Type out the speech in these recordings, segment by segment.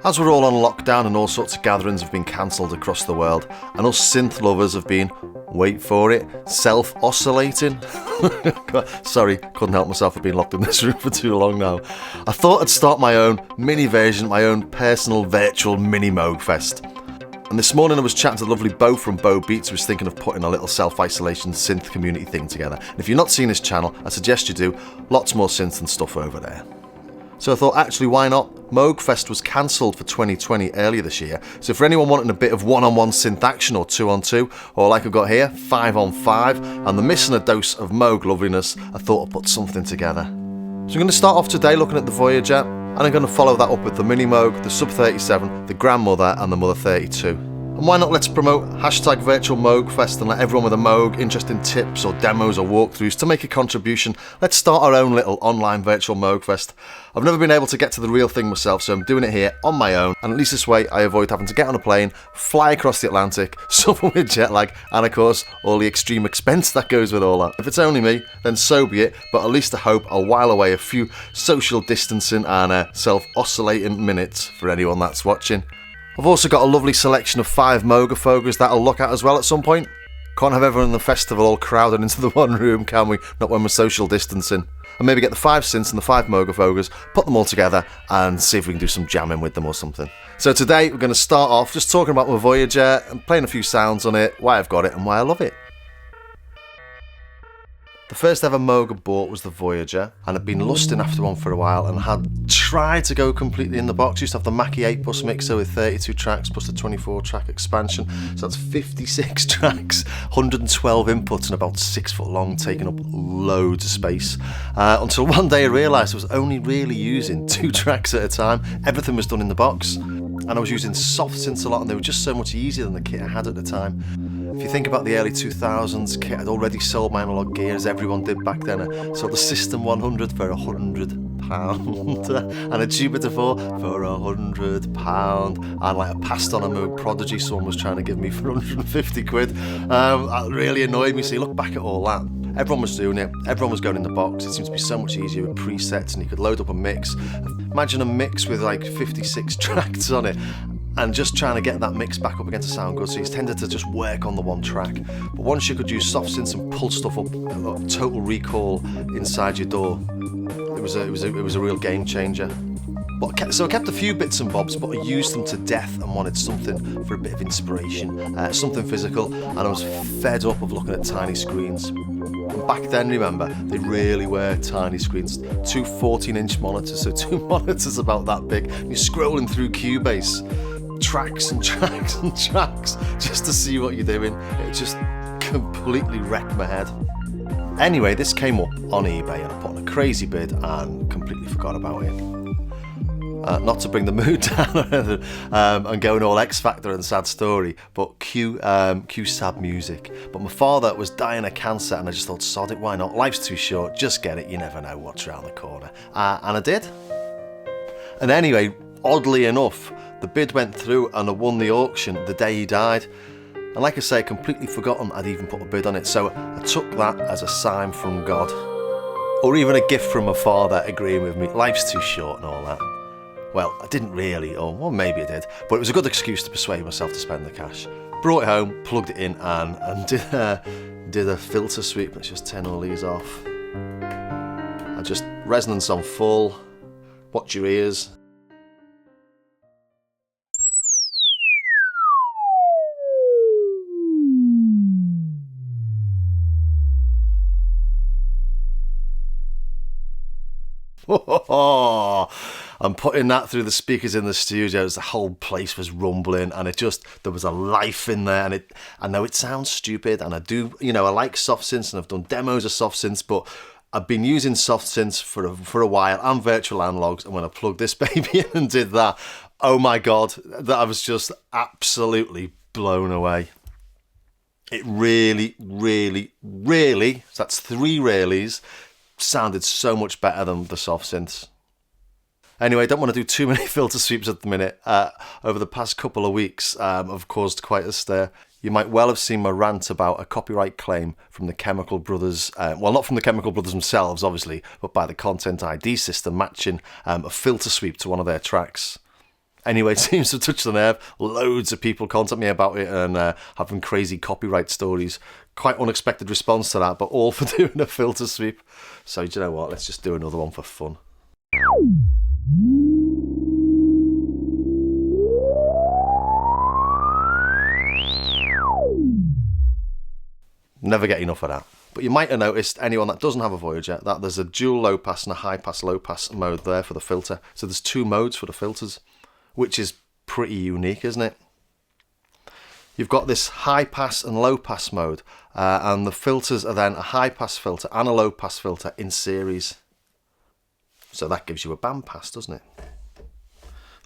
As we're all on lockdown and all sorts of gatherings have been cancelled across the world, and us synth lovers have been, wait for it, self-oscillating. Sorry, couldn't help myself, I've been locked in this room for too long now. I thought I'd start my own mini version, my own personal virtual Minimoog Fest. And this morning I was chatting to the lovely Bo from Bo Beats, who was thinking of putting a little self-isolation synth community thing together. And if you've not seen his channel, I suggest you do. Lots more synth and stuff over there. So I thought, actually, why not? Moog Fest was cancelled for 2020 earlier this year, so for anyone wanting a bit of one-on-one synth action or two-on-two, or like I've got here, 5-on-5, and the missing a dose of Moog loveliness, I thought I'd put something together. So I'm going to start off today looking at the Voyager, and I'm going to follow that up with the Minimoog, the Sub 37, the Grandmother, and the Mother 32. And why not let's promote hashtag Virtual Moogfest and let everyone with a Moog interested in tips or demos or walkthroughs to make a contribution. Let's start our own little online Virtual Moogfest. I've never been able to get to the real thing myself, so I'm doing it here on my own, and at least this way I avoid having to get on a plane, fly across the Atlantic, suffer with jet lag, and of course all the extreme expense that goes with all that. If it's only me, then so be it, but at least I hope I'll while away a few social distancing and self-oscillating minutes for anyone that's watching. I've also got a lovely selection of 5 Moogafogers that I'll look at as well at some point. Can't have everyone in the festival all crowded into the one room, can we? Not when we're social distancing. And maybe get the 5 synths and the 5 Moogafogers, put them all together and see if we can do some jamming with them or something. So today we're going to start off just talking about my Voyager and playing a few sounds on it, why I've got it and why I love it. The first ever Moog I bought was the Voyager, and I'd been lusting after one for a while and had tried to go completely in the box. Used to have the Mackie 8 bus mixer with 32 tracks plus the 24 track expansion, so that's 56 tracks, 112 inputs and about 6 foot long, taking up loads of space. Until one day I realised I was only really using 2 tracks at a time. Everything was done in the box, and I was using soft synths a lot, and they were just so much easier than the kit I had at the time. If you think about the early 2000s, kit had already sold my analogue gear, as everyone did back then. I sold the System 100 for £100 and a Jupiter 4 for £100, and like I passed on a Moog Prodigy someone was trying to give me for 150 quid. That really annoyed me. So you look back at all that, everyone was doing it, everyone was going in the box. It seems to be so much easier with presets, and you could load up a mix. Imagine a mix with like 56 tracks on it, and just trying to get that mix back up again to sound good, so you tended to just work on the one track. But once you could use soft synths and pull stuff up, total recall inside your DAW, it was a real game changer. So I kept a few bits and bobs, but I used them to death and wanted something for a bit of inspiration, something physical, and I was fed up of looking at tiny screens. And back then, remember, they really were tiny screens. 2 14-inch monitors, so 2 monitors about that big. And you're scrolling through Cubase, tracks and tracks and tracks, just to see what you're doing. It just completely wrecked my head. Anyway, this came up on eBay and I put on a crazy bid and completely forgot about it. Not to bring the mood down and going all X Factor and sad story, but cue sad music. But my father was dying of cancer, and I just thought, sod it, why not? Life's too short, just get it, you never know what's around the corner. And I did. And anyway, oddly enough, the bid went through and I won the auction the day he died. And like I say, completely forgotten I'd even put a bid on it, so I took that as a sign from God. Or even a gift from my father agreeing with me, life's too short and all that. Well, I didn't really, or well, maybe I did, but it was a good excuse to persuade myself to spend the cash. Brought it home, plugged it in, and did a filter sweep. Let's just turn all these off. I just resonance on full. Watch your ears. I'm putting that through the speakers in the studio as the whole place was rumbling, and there was a life in there. And I know it sounds stupid, and I do, I like soft synths, and I've done demos of soft synths, but I've been using soft synths for a while and virtual analogs, and when I plugged this baby in and did that, oh my God, that I was just absolutely blown away. It really, really, really, so that's 3 reallys, sounded so much better than the soft synths. Anyway, I don't want to do too many filter sweeps at the minute. Over the past couple of weeks, I've caused quite a stir. You might well have seen my rant about a copyright claim from the Chemical Brothers, well, not from the Chemical Brothers themselves, obviously, but by the Content ID system matching a filter sweep to one of their tracks. Anyway, it seems to touch the nerve. Loads of people contact me about it and having crazy copyright stories. Quite unexpected response to that, but all for doing a filter sweep. So, do you know what? Let's just do another one for fun. Never get enough of that. But you might have noticed, anyone that doesn't have a Voyager, that there's a dual low pass and a high pass low pass mode there for the filter. So there's 2 modes for the filters, which is pretty unique, isn't it? You've got this high pass and low pass mode, and the filters are then a high pass filter and a low pass filter in series. So that gives you a band pass, doesn't it?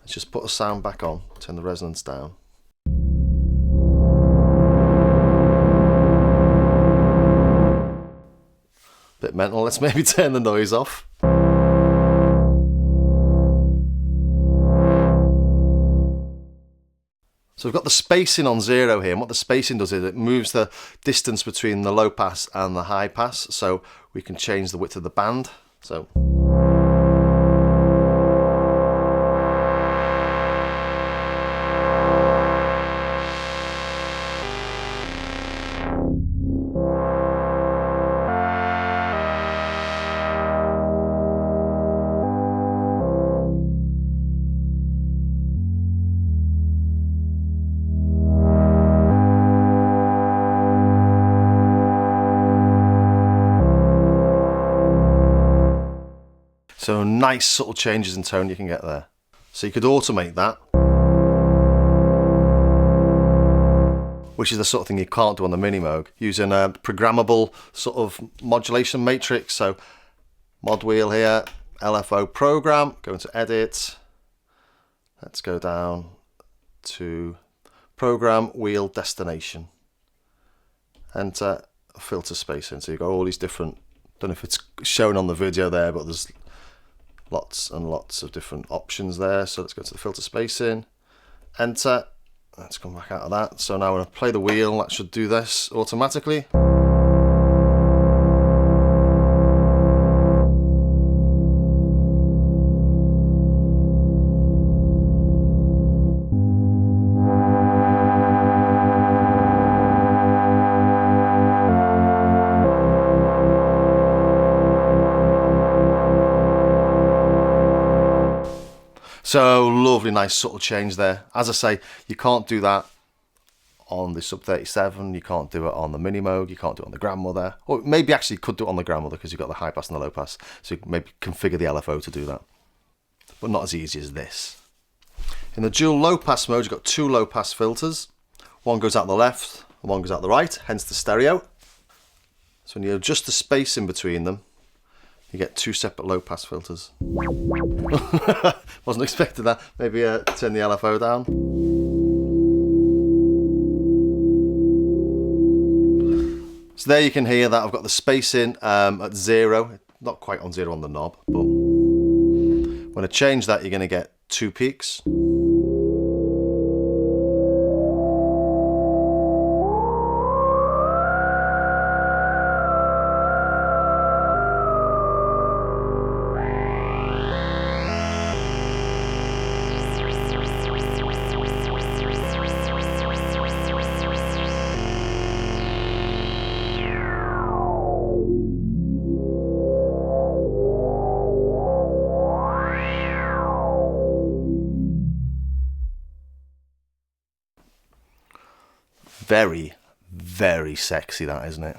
Let's just put the sound back on, turn the resonance down. Bit mental, let's maybe turn the noise off. So we've got the spacing on 0 here, and what the spacing does is it moves the distance between the low pass and the high pass, so we can change the width of the band. So So nice subtle changes in tone you can get there. So you could automate that, which is the sort of thing you can't do on the Minimoog, using a programmable sort of modulation matrix. So mod wheel here, LFO program, go into edit. Let's go down to program wheel destination. Enter filter spacing. So you've got all these different, don't know if it's shown on the video there, but there's lots and lots of different options there. So let's go to the filter spacing, enter, let's come back out of that. So now when I play the wheel, that should do this automatically. So lovely, nice subtle change there. As I say, you can't do that on the Sub 37, you can't do it on the Minimoog, you can't do it on the Grandmother, or maybe actually you could do it on the Grandmother because you've got the high pass and the low pass, so you can maybe configure the LFO to do that, but not as easy as this. In the dual low pass mode, you've got 2 low pass filters. One goes out the left and one goes out the right, hence the stereo. So when you adjust the space in between them, you get 2 separate low pass filters. Wasn't expecting that. Maybe turn the LFO down. So there you can hear that I've got the spacing at 0, not quite on 0 on the knob, but when I change that, you're going to get 2 peaks. Very, very sexy, that, isn't it?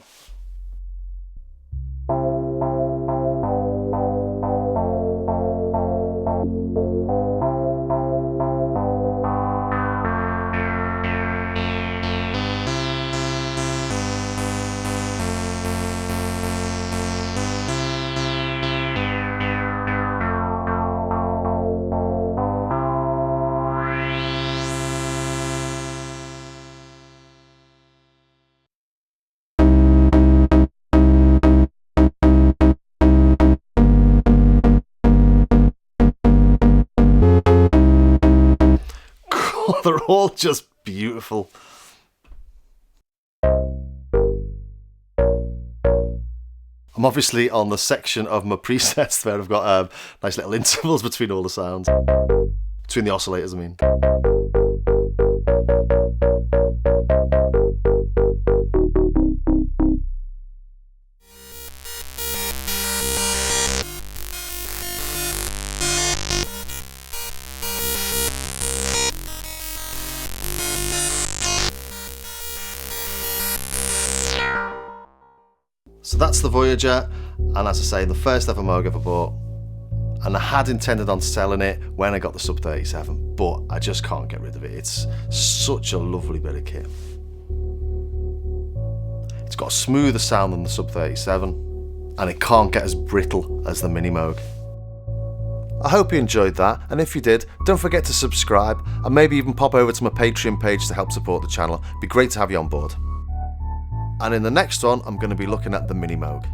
They're all just beautiful. I'm obviously on the section of my presets where I've got nice little intervals between all the sounds. Between the oscillators, I mean. So that's the Voyager, and as I say, the first ever Moog I ever bought. And I had intended on selling it when I got the Sub 37, but I just can't get rid of it. It's such a lovely bit of kit. It's got a smoother sound than the Sub 37, and it can't get as brittle as the Minimoog. I hope you enjoyed that, and if you did, don't forget to subscribe, and maybe even pop over to my Patreon page to help support the channel. It'd be great to have you on board. And in the next one, I'm going to be looking at the Minimoog.